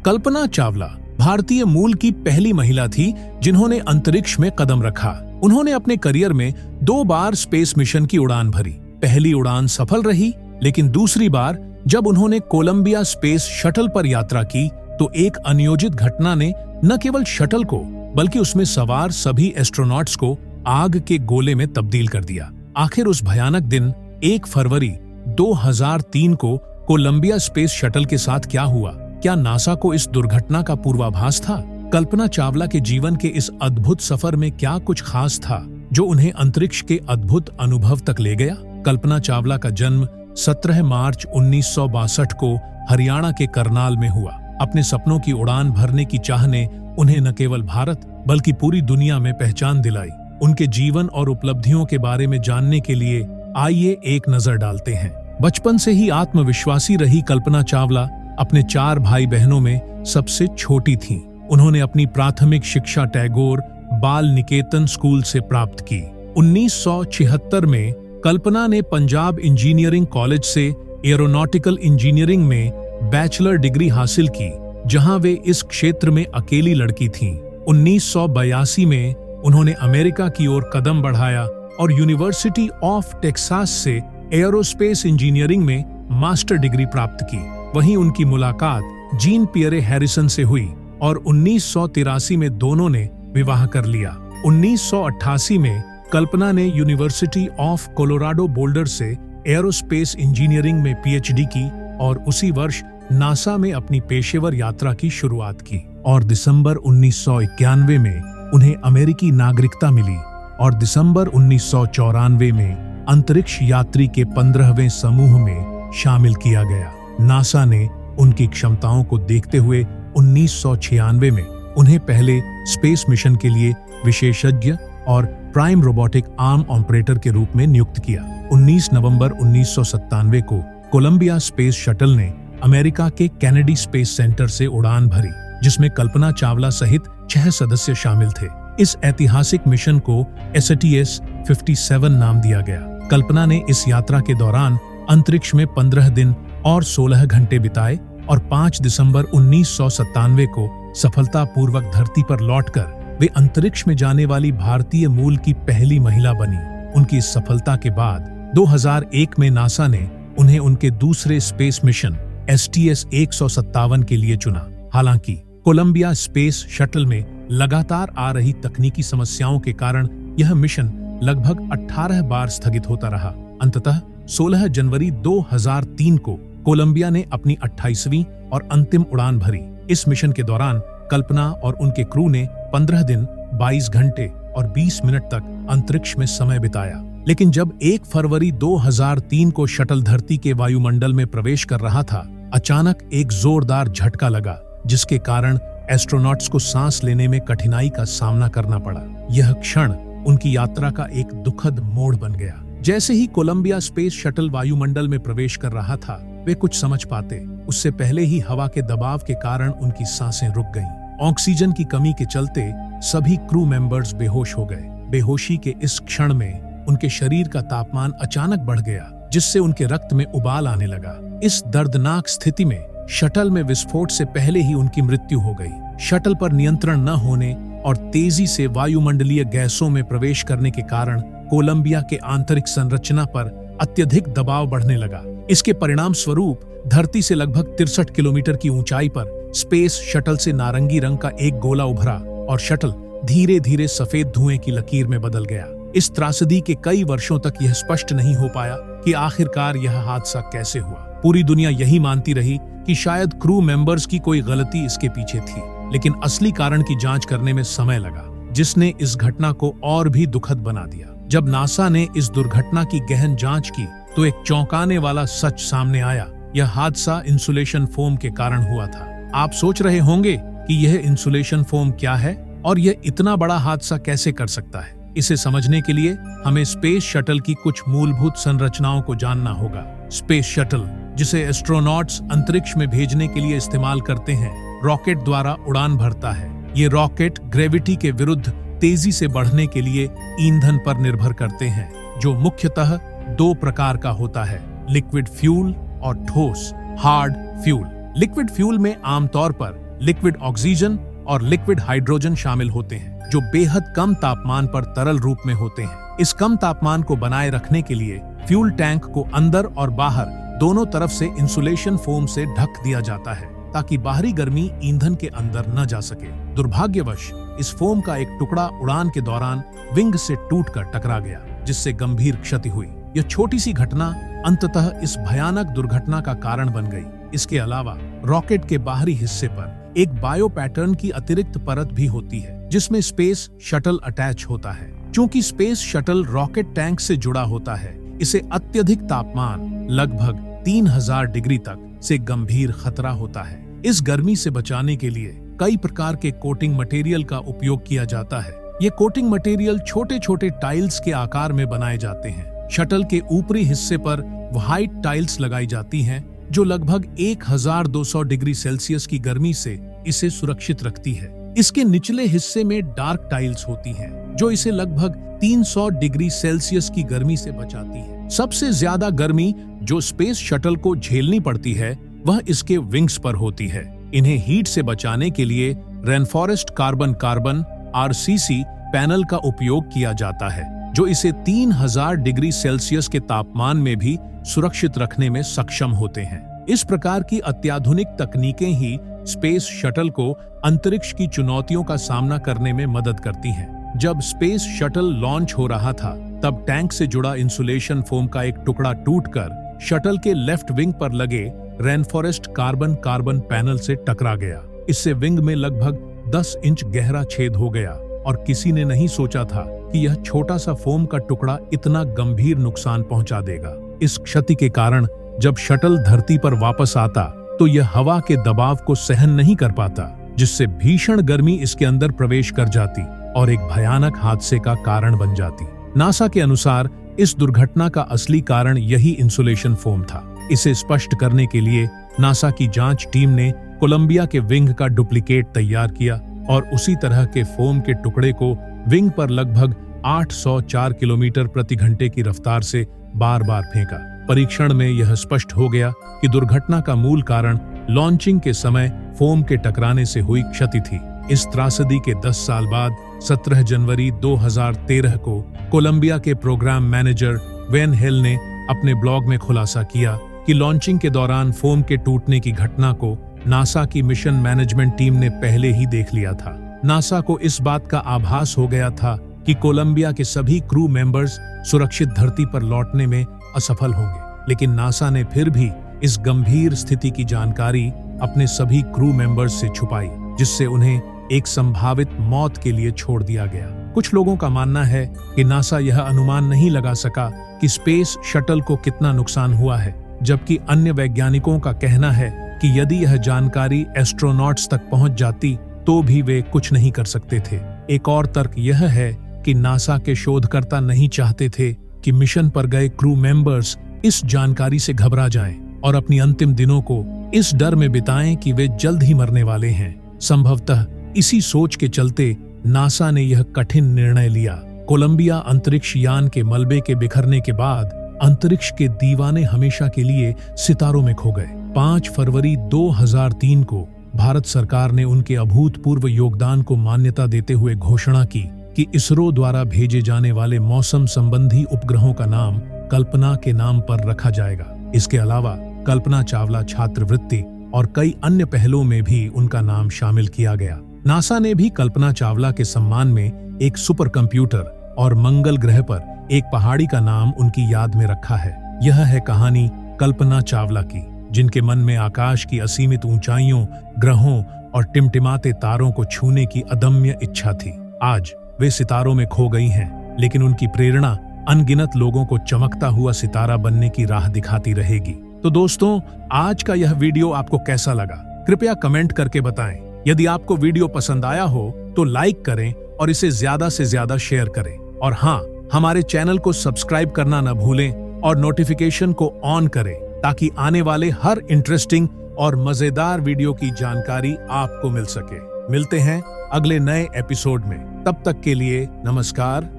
कल्पना चावला भारतीय मूल की पहली महिला थी जिन्होंने अंतरिक्ष में कदम रखा। उन्होंने अपने करियर में 2 बार स्पेस मिशन की उड़ान भरी। पहली उड़ान सफल रही, लेकिन दूसरी बार जब उन्होंने कोलंबिया स्पेस शटल पर यात्रा की तो एक अनियोजित घटना ने न केवल शटल को बल्कि उसमें सवार सभी एस्ट्रोनॉट्स को आग के गोले में तब्दील कर दिया। आखिर उस भयानक दिन 1 फरवरी 2003 को कोलंबिया स्पेस शटल के साथ क्या हुआ? क्या नासा को इस दुर्घटना का पूर्वाभास था? कल्पना चावला के जीवन के इस अद्भुत सफर में क्या कुछ खास था जो उन्हें अंतरिक्ष के अद्भुत अनुभव तक ले गया? कल्पना चावला का जन्म 17 मार्च 1962 को हरियाणा के करनाल में हुआ। अपने सपनों की उड़ान भरने की चाह ने उन्हें न केवल भारत बल्कि पूरी दुनिया में पहचान दिलाई। उनके जीवन और उपलब्धियों के बारे में जानने के लिए आइए एक नजर डालते हैं। बचपन से ही आत्मविश्वासी रही कल्पना चावला अपने 4 भाई बहनों में सबसे छोटी थीं। उन्होंने अपनी प्राथमिक शिक्षा टैगोर बाल निकेतन स्कूल से प्राप्त की। 1976 में कल्पना ने पंजाब इंजीनियरिंग कॉलेज से एरोनॉटिकल इंजीनियरिंग में बैचलर डिग्री हासिल की, जहां वे इस क्षेत्र में अकेली लड़की थीं। 1982 में उन्होंने अमेरिका की ओर कदम बढ़ाया और यूनिवर्सिटी ऑफ टेक्सास से एरोस्पेस इंजीनियरिंग में मास्टर डिग्री प्राप्त की। वहीं उनकी मुलाकात जीन पियरे हैरिसन से हुई और 1983 में दोनों ने विवाह कर लिया। 1988 में कल्पना ने यूनिवर्सिटी ऑफ कोलोराडो बोल्डर से एरोस्पेस इंजीनियरिंग में पीएचडी की और उसी वर्ष नासा में अपनी पेशेवर यात्रा की शुरुआत की और दिसंबर 1991 में उन्हें अमेरिकी नागरिकता मिली और दिसंबर 1994 में अंतरिक्ष यात्री के 15वें समूह में शामिल किया गया। नासा ने उनकी क्षमताओं को देखते हुए 1996 में उन्हें पहले स्पेस मिशन के लिए विशेषज्ञ और प्राइम रोबोटिक आर्म ऑपरेटर के रूप में नियुक्त किया। 19 नवंबर 1997 को कोलंबिया स्पेस शटल ने अमेरिका के कैनेडी स्पेस सेंटर से उड़ान भरी, जिसमें कल्पना चावला सहित 6 सदस्य शामिल थे। इस ऐतिहासिक मिशन को STS-57 नाम दिया गया। कल्पना ने इस यात्रा के दौरान अंतरिक्ष में 15 दिन और 16 घंटे बिताए और 5 दिसंबर 1997 को सफलतापूर्वक धरती पर लौटकर वे अंतरिक्ष में जाने वाली भारतीय मूल की पहली महिला बनी। उनकी इस सफलता के बाद 2001 में नासा ने उन्हें उनके दूसरे स्पेस मिशन STS-157 के लिए चुना। हालांकि कोलंबिया स्पेस शटल में लगातार आ रही तकनीकी समस्याओं के कारण यह मिशन लगभग 18 बार स्थगित होता रहा। अंततः 16 जनवरी 2003 को कोलंबिया ने अपनी 28वीं और अंतिम उड़ान भरी। इस मिशन के दौरान कल्पना और उनके क्रू ने 15 दिन 22 घंटे और 20 मिनट तक अंतरिक्ष में समय बिताया। लेकिन जब 1 फरवरी 2003 को शटल धरती के वायुमंडल में प्रवेश कर रहा था, अचानक एक जोरदार झटका लगा, जिसके कारण एस्ट्रोनॉट्स को सांस लेने में कठिनाई का सामना करना पड़ा। यह क्षण उनकी यात्रा का एक दुखद मोड़ बन गया। जैसे ही कोलंबिया स्पेस शटल वायुमंडल में प्रवेश कर रहा था, वे कुछ समझ पाते उससे पहले ही हवा के दबाव के कारण उनकी सांसें रुक गईं। ऑक्सीजन की कमी के चलते सभी क्रू मेंबर्स बेहोश हो गए। बेहोशी के इस क्षण में उनके शरीर का तापमान अचानक बढ़ गया, जिससे उनके रक्त में उबाल आने लगा। इस दर्दनाक स्थिति में शटल में विस्फोट से पहले ही उनकी मृत्यु हो गई। शटल पर नियंत्रण न होने और तेजी से वायुमंडलीय गैसों में प्रवेश करने के कारण कोलंबिया के आंतरिक संरचना पर अत्यधिक दबाव बढ़ने लगा। इसके परिणाम स्वरूप धरती से लगभग 63 किलोमीटर की ऊंचाई पर स्पेस शटल से नारंगी रंग का एक गोला उभरा और शटल धीरे धीरे सफेद धुएं की लकीर में बदल गया। इस त्रासदी के कई वर्षों तक यह स्पष्ट नहीं हो पाया कि आखिरकार यह हादसा कैसे हुआ। पूरी दुनिया यही मानती रही कि शायद क्रू मेंबर्स की कोई गलती इसके पीछे थी, लेकिन असली कारण की जांच करने में समय लगा, जिसने इस घटना को और भी दुखद बना दिया। जब नासा ने इस दुर्घटना की गहन जांच की तो एक चौंकाने वाला सच सामने आया। यह हादसा इंसुलेशन फोम के कारण हुआ था। आप सोच रहे होंगे कि यह इंसुलेशन फोम क्या है और यह इतना बड़ा हादसा कैसे कर सकता है। इसे समझने के लिए हमें स्पेस शटल की कुछ मूलभूत संरचनाओं को जानना होगा। स्पेस शटल, जिसे एस्ट्रोनॉट्स अंतरिक्ष में भेजने के लिए इस्तेमाल करते हैं, रॉकेट द्वारा उड़ान भरता है। ये रॉकेट ग्रेविटी के विरुद्ध तेजी से बढ़ने के लिए ईंधन पर निर्भर करते हैं, जो मुख्यतः 2 प्रकार का होता है, लिक्विड फ्यूल और ठोस हार्ड फ्यूल। लिक्विड फ्यूल में आमतौर पर लिक्विड ऑक्सीजन और लिक्विड हाइड्रोजन शामिल होते हैं, जो बेहद कम तापमान पर तरल रूप में होते हैं। इस कम तापमान को बनाए रखने के लिए फ्यूल टैंक को अंदर और बाहर दोनों तरफ से इंसुलेशन फोम से ढक दिया जाता है, ताकि बाहरी गर्मी ईंधन के अंदर न जा सके। दुर्भाग्यवश इस फोम का एक टुकड़ा उड़ान के दौरान विंग से टूटकर टकरा गया, जिससे गंभीर क्षति हुई। यह छोटी सी घटना अंततः इस भयानक दुर्घटना का कारण बन गई। इसके अलावा रॉकेट के बाहरी हिस्से पर एक बायो पैटर्न की अतिरिक्त परत भी होती है, जिसमें स्पेस शटल अटैच होता है। चूंकि स्पेस शटल रॉकेट टैंक से जुड़ा होता है, इसे अत्यधिक तापमान लगभग 3000 डिग्री तक से गंभीर खतरा होता है। इस गर्मी से बचाने के लिए कई प्रकार के कोटिंग मटेरियल का उपयोग किया जाता है। ये कोटिंग मटेरियल छोटे छोटे टाइल्स के आकार में बनाए जाते हैं। शटल के ऊपरी हिस्से पर व्हाइट टाइल्स लगाई जाती हैं, जो लगभग 1200 डिग्री सेल्सियस की गर्मी से इसे सुरक्षित रखती है। इसके निचले हिस्से में डार्क टाइल्स होती हैं, जो इसे लगभग 300 डिग्री सेल्सियस की गर्मी से बचाती है। सबसे ज्यादा गर्मी जो स्पेस शटल को झेलनी पड़ती है, वह इसके विंग्स पर होती है। इन्हें हीट से बचाने के लिए रेनफॉरेस्ट कार्बन RCC पैनल का उपयोग किया जाता है, जो इसे 3000 डिग्री सेल्सियस के तापमान में भी सुरक्षित रखने में सक्षम होते हैं। इस प्रकार की अत्याधुनिक तकनीकें ही स्पेस शटल को अंतरिक्ष की चुनौतियों का सामना करने में मदद करती हैं। जब स्पेस शटल लॉन्च हो रहा था, तब टैंक से जुड़ा इंसुलेशन फोम का एक टुकड़ा टूटकर शटल के लेफ्ट विंग पर लगे रेनफॉरेस्ट कार्बन पैनल से टकरा गया। इससे विंग में लगभग 10 इंच गहरा छेद हो गया, और किसी ने नहीं सोचा था कि यह छोटा सा फोम का टुकड़ा इतना गंभीर नुकसान पहुंचा देगा। इस क्षति के कारण जब शटल धरती पर वापस आता, तो यह हवा के दबाव को सहन नहीं कर पाता, जिससे भीषण गर्मी इसके अंदर प्रवेश कर जाती और एक भयानक हादसे का कारण बन जाती। नासा के अनुसार इस दुर्घटना का असली कारण यही इंसुलेशन फोम था। इसे स्पष्ट करने के लिए नासा की जांच टीम ने कोलंबिया के विंग का डुप्लीकेट तैयार किया और उसी तरह के फोम के टुकड़े को विंग पर लगभग 804 किलोमीटर प्रति घंटे की रफ्तार से बार बार फेंका। परीक्षण में यह स्पष्ट हो गया कि दुर्घटना का मूल कारण लॉन्चिंग के समय फोम के टकराने से हुई क्षति थी। इस त्रासदी के 10 साल बाद 17 जनवरी 2013 को कोलंबिया के प्रोग्राम मैनेजर वेन हेल ने अपने ब्लॉग में खुलासा किया कि लॉन्चिंग के दौरान फोम के टूटने की घटना को नासा की मिशन मैनेजमेंट टीम ने पहले ही देख लिया था। नासा को इस बात का आभास हो गया था कि कोलंबिया के सभी क्रू मेंबर्स सुरक्षित धरती पर लौटने में असफल होंगे, लेकिन नासा ने फिर भी इस गंभीर स्थिति की जानकारी अपने सभी क्रू मेंबर्स से छुपाई, जिससे उन्हें एक संभावित मौत के लिए छोड़ दिया गया। कुछ लोगों का मानना है कि नासा यह अनुमान नहीं लगा सका कि स्पेस शटल को कितना नुकसान हुआ है, जबकि अन्य वैज्ञानिकों का कहना है कि यदि यह जानकारी एस्ट्रोनॉट्स तक पहुंच जाती तो भी वे कुछ नहीं कर सकते थे। एक और तर्क यह है कि नासा के शोधकर्ता नहीं चाहते थे कि मिशन पर गए क्रू मेंबर्स इस जानकारी से घबरा जाएं और अपनी अंतिम दिनों को इस डर में बिताएं कि वे जल्द ही मरने वाले हैं। संभवतः इसी सोच के चलते नासा ने यह कठिन निर्णय लिया। कोलंबिया अंतरिक्ष यान के मलबे के बिखरने के बाद अंतरिक्ष के दीवाने हमेशा के लिए सितारों में खो गए। 5 फरवरी 2003 को भारत सरकार ने उनके अभूतपूर्व योगदान को मान्यता देते हुए घोषणा की कि इसरो द्वारा भेजे जाने वाले मौसम संबंधी उपग्रहों का नाम कल्पना के नाम पर रखा जाएगा। इसके अलावा कल्पना चावला छात्रवृत्ति और कई अन्य पहलों में भी उनका नाम शामिल किया गया। नासा ने भी कल्पना चावला के सम्मान में एक सुपर कंप्यूटर और मंगल ग्रह पर एक पहाड़ी का नाम उनकी याद में रखा है। यह है कहानी कल्पना चावला की, जिनके मन में आकाश की असीमित ऊंचाइयों, ग्रहों और टिमटिमाते तारों को छूने की अदम्य इच्छा थी। आज वे सितारों में खो गई हैं, लेकिन उनकी प्रेरणा अनगिनत लोगों को चमकता हुआ सितारा बनने की राह दिखाती रहेगी। तो दोस्तों, आज का यह वीडियो आपको कैसा लगा? कृपया कमेंट करके बताएं। यदि आपको वीडियो पसंद आया हो तो लाइक करें और इसे ज्यादा से ज्यादा शेयर करें। और हाँ, हमारे चैनल को सब्सक्राइब करना न भूलें और नोटिफिकेशन को ऑन करें, ताकि आने वाले हर इंटरेस्टिंग और मजेदार वीडियो की जानकारी आपको मिल सके। मिलते हैं अगले नए एपिसोड में। तब तक के लिए नमस्कार।